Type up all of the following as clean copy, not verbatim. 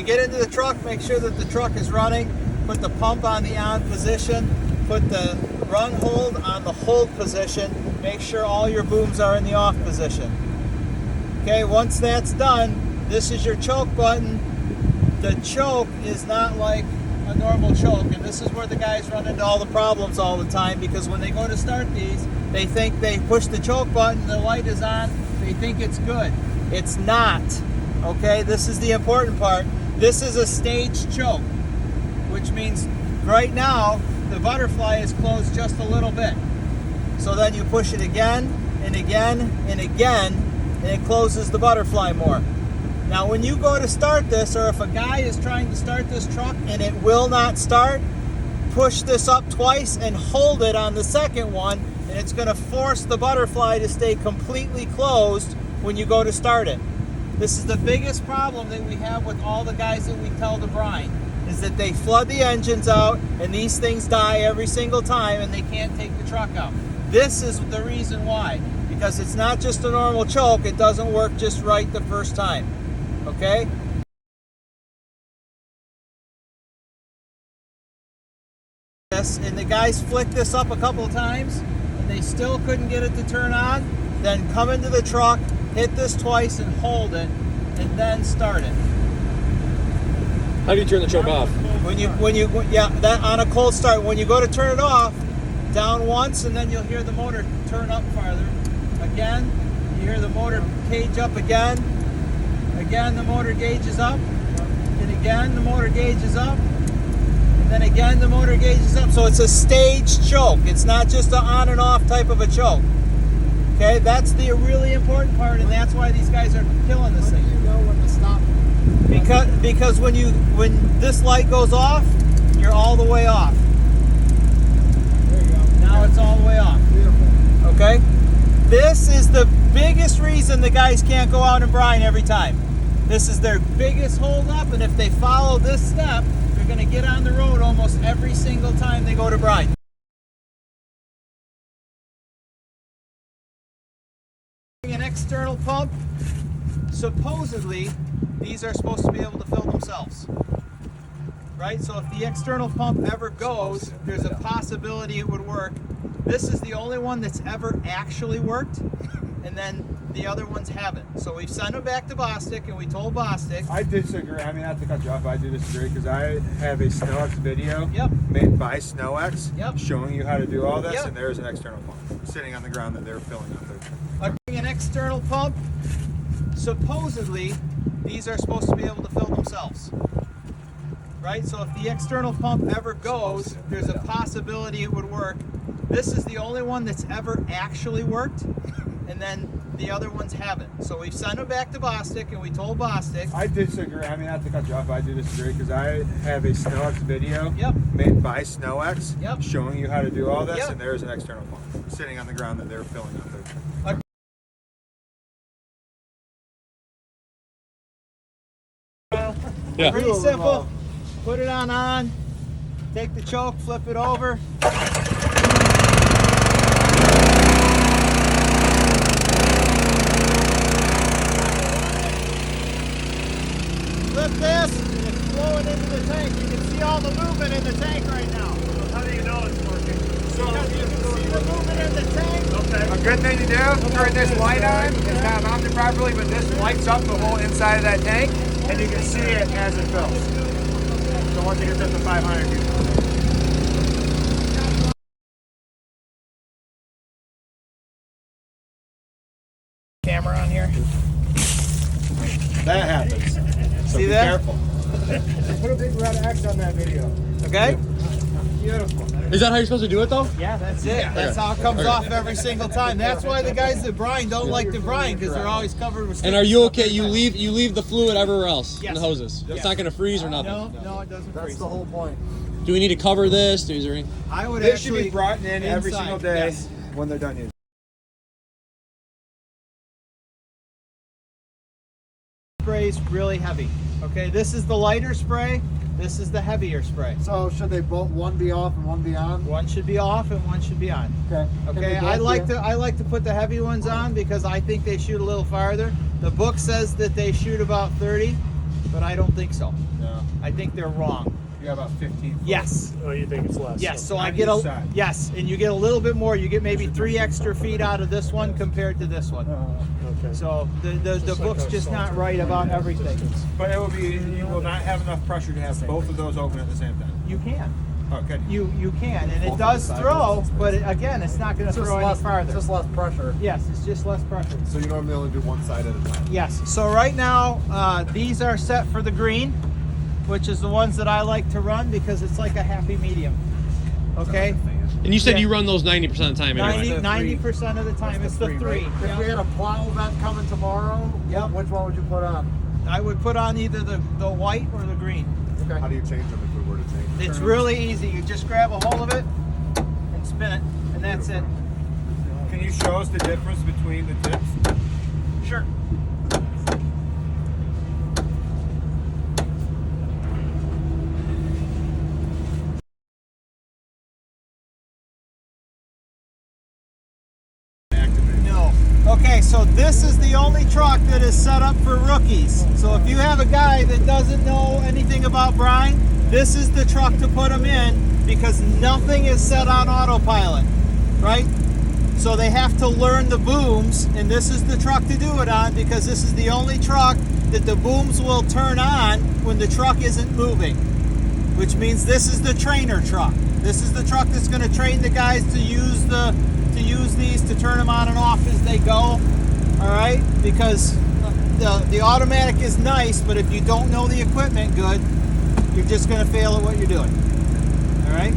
you get into the truck, make sure that the truck is running. Put the pump on the on position. Put the run hold on the hold position. Make sure all your booms are in the off position. Okay, once that's done, this is your choke button. The choke is not like a normal choke, and this is where the guys run into all the problems all the time, because when they go to start these, they think they push the choke button, the light is on, they think it's good. It's not. Okay, this is the important part. This is a staged choke, which means right now the butterfly is closed just a little bit. So then you push it again and again and again, and it closes the butterfly more. Now when you go to start this, or if a guy is trying to start this truck and it will not start, push this up twice and hold it on the second one, and it's going to force the butterfly to stay completely closed when you go to start it. This is the biggest problem that we have with all the guys that we tell to brine, is that they flood the engines out and these things die every single time and they can't take the truck out. This is the reason why, because it's not just a normal choke, it doesn't work just right the first time. Okay? And the guys flicked this up a couple of times and they still couldn't get it to turn on. Then come into the truck, hit this twice and hold it, and then start it. How do you turn the choke off? That on a cold start. When you go to turn it off, down once, and then you'll hear the motor turn up farther. Again, you hear the motor cage up again. Again, the motor gauge is up, and again the motor gauge is up, and then again the motor gauge is up. So it's a staged choke. It's not just an on and off type of a choke. Okay, that's the really important part, and that's why these guys are killing this thing. How do you know when to stop? Because when this light goes off, you're all the way off. There you go. Now it's all the way off. Beautiful. Okay? This is the biggest reason the guys can't go out and brine every time. This is their biggest hold up, and if they follow this step, they're going to get on the road almost every single time they go to brine. An external pump, supposedly these are supposed to be able to fill themselves. Right? So if the external pump ever goes, there's a possibility it would work. This is the only one that's ever actually worked, and then the other ones haven't. So we've sent them back to Bostic, and we told Bostic. I disagree. I mean, not to cut you off, but I do disagree, because I have a SnowX video Yep. made by SnowX Yep. showing you how to do all this, Yep. and there's an external pump sitting on the ground that they're filling up there. An external pump, supposedly these are supposed to be able to fill themselves. Right? So if the external pump ever goes, there's a possibility it would work. This is the only one that's ever actually worked, and then the other ones haven't. So we've sent them back to Bostic, and we told Bostic. I disagree. I mean, not to cut you off, but I do disagree, because I have a SnowX video Yep. made by SnowX Yep. showing you how to do all this, Yep. and there's an external pump sitting on the ground that they're filling up there. Yeah. Pretty simple. Put it on, take the choke, flip it over. Flip this, and it's flowing into the tank. You can see all the movement in the tank right now. How do you know it's working? Because you can see the movement in the tank. Okay. A good thing to do, turn this light on. It's not mounted properly, but this lights up the whole inside of that tank, and you can see it as it fills. So once it gets up to 500, you Camera on here. that happens. So See be that? careful. Put a big red X on that video. Okay? Beautiful. Is that how you're supposed to do it though? Yeah, that's it. That's how it comes off every single time. That's why the guys that brine don't like to brine, because they're always covered with And are you okay? You leave the fluid everywhere else in Yes. the hoses. Yes. It's not gonna freeze or nothing. No, it doesn't That's freeze. the whole point. Do we need to cover this? Is there any? I would This should actually be brought in every inside, single day yes. when they're done using. Spray's really heavy. Okay, this is the lighter spray. This is the heavier spray. So should they both one be off and one be on? One should be off and one should be on. Okay. Can Okay, they I both like be- to put the heavy ones on because I think they shoot a little farther. The book says that they shoot about 30. but I don't think so. No. I think they're wrong. You got about 15 foot. Yes. Oh, you think it's less? Yes, so on I get each side. yes, and you get a little bit more. You get maybe 3 extra feet out of this one compared to this one. Okay. So the book's just not right about everything. But it will be, you will not have enough pressure to have both of those open at the same time. You can. Okay. You can, and it does throw, but again, it's not going to throw any farther. Just less pressure. Yes, it's just less pressure. So you normally only do one side at a time. Yes. So right now, these are set for the green, which is the ones that I like to run because it's like a happy medium. Okay. And you said Yeah. you run those 90% of the time anyway. 90% of the time, it's the three. If we had a plow event coming tomorrow, Yep. which one would you put on? I would put on either the white or the green. Okay. How do you change them if we were to change them? It's really easy. You just grab a hold of it and spin it, and that's it. Can you show us the difference between the tips? Sure. No. Okay, so this is the only truck that is set up for rookies. So if you have a guy that doesn't know anything about brine, this is the truck to put them in because nothing is set on autopilot, right? So they have to learn the booms, and this is the truck to do it on because this is the only truck that the booms will turn on when the truck isn't moving, which means this is the trainer truck. This is the truck that's going to train the guys to use these to turn them on and off as they go. All right, because the automatic is nice, but if you don't know the equipment good, you're just going to fail at what you're doing. All right.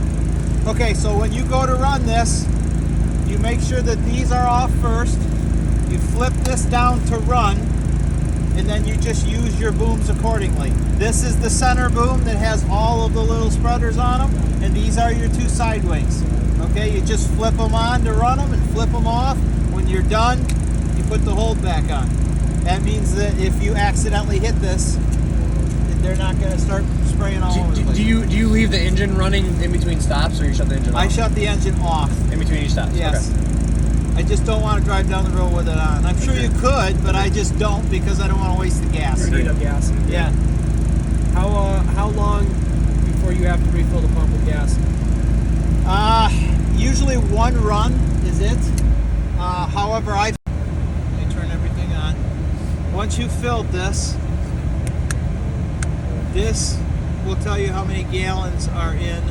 Okay, so when you go to run this, you make sure that these are off first. You flip this down to run, and then you just use your booms accordingly. This is the center boom that has all of the little spreaders on them, and these are your 2 side wings. Okay, you just flip them on to run them and flip them off. When you're done, you put the hold back on. That means that if you accidentally hit this, they're not going to start spraying all over the place. Do you leave the engine running in between stops, or you shut the engine off? I shut the engine off. In between each stops. Yes. Okay. I just don't want to drive down the road with it on. I'm sure you could, but I just don't because I don't want to waste the gas. Need up gas. Yeah. How long before you have to refill the pump with gas? Usually 1 run is it. However, let me turn everything on. Once you've filled this will tell you how many gallons are in